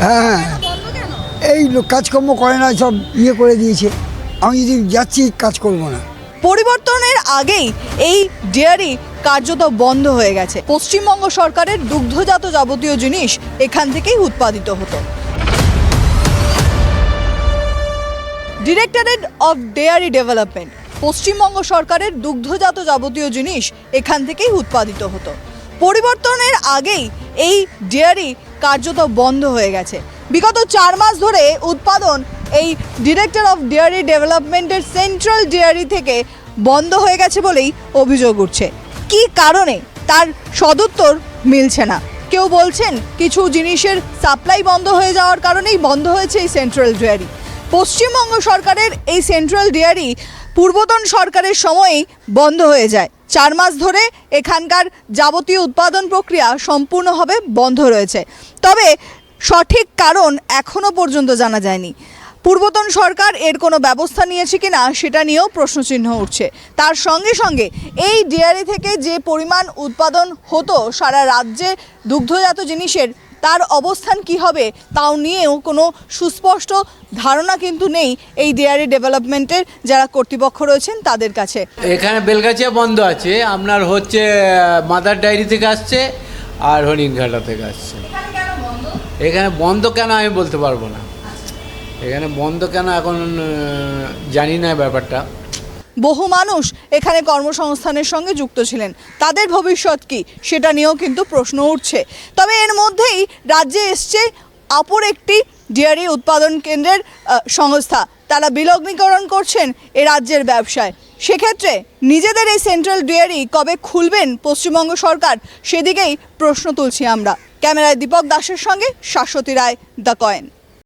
হ্যাঁ, এই কাজকর্ম করে না, সব ইয়ে করে দিয়েছে। আমি যদি যাচ্ছি কাজ করব না। পরিবর্তনের আগেই এই ডেয়ারি কার্যত বন্ধ হয়ে গেছে। পশ্চিমবঙ্গ সরকারের দুগ্ধজাত যাবতীয় জিনিস এখান থেকেই উৎপাদিত হতো। Directorate of dairy development, Paschimbanga সরকারের দুগ্ধজাত যাবতীয় জিনিস এখান থেকেই উৎপাদিত হতো। পরিবর্তনের আগেই এই ডেয়ারি কার্যত বন্ধ হয়ে গেছে। বিগত 4 মাস ধরে উৎপাদন এই ডিরেক্টর অফ ডেয়ারি ডেভেলপমেন্টের সেন্ট্রাল ডেয়ারি থেকে বন্ধ হয়ে গেছে বলেই অভিযোগ উঠছে। কী কারণে তার সদুত্তর মিলছে না। কেউ বলছেন কিছু জিনিসের সাপ্লাই বন্ধ হয়ে যাওয়ার কারণেই বন্ধ হয়েছে এই সেন্ট্রাল ডেয়ারি। পশ্চিমবঙ্গ সরকারের এই সেন্ট্রাল ডেয়ারি পূর্বতন সরকারের সময়েই বন্ধ হয়ে যায়। 4 মাস ধরে এখানকার যাবতীয় উৎপাদন প্রক্রিয়া সম্পূর্ণভাবে বন্ধ রয়েছে। তবে সঠিক কারণ এখনও পর্যন্ত জানা যায়নি। পূর্বতন সরকার এর কোনো ব্যবস্থা নিয়েছে কিনা সেটা নিয়েও প্রশ্নচিহ্ন উঠছে। তার সঙ্গে সঙ্গে এই ডেয়ারি থেকে যে পরিমাণ উৎপাদন হতো সারা রাজ্যে দুগ্ধজাত জিনিসের, তার অবস্থান কি হবে তাও নিয়েও কোনো সুস্পষ্ট ধারণা কিন্তু নেই এই ডেয়ারি ডেভেলপমেন্টের যারা কর্তৃপক্ষ রয়েছেন তাদের কাছে। এখানে বেলগাছিয়া বন্ধ আছে, আপনার হচ্ছে মাদার ডায়েরি থেকে আসছে আর হরিণঘাটা থেকে আসছে। এখানে বন্ধ কেন আমি বলতে পারবো না, এখানে বন্ধ কেন এখন জানি না ব্যাপারটা। বহু মানুষ এখানে কর্মসংস্থানের সঙ্গে যুক্ত ছিলেন, তাদের ভবিষ্যৎ কি সেটা নিয়েও কিন্তু প্রশ্ন উঠছে। তবে এর মধ্যেই রাজ্যে এসছে অপর একটি ডেয়ারি উৎপাদন কেন্দ্রের সংস্থা, তারা বিলগ্নীকরণ করছেন এ রাজ্যের ব্যবসায়। সেক্ষেত্রে নিজেদের এই সেন্ট্রাল ডেয়ারি কবে খুলবেন পশ্চিমবঙ্গ সরকার, সেদিকেই প্রশ্ন তুলছি আমরা। ক্যামেরায় দীপক দাসের সঙ্গে শাশ্বতী রায়, দ্য কয়েন।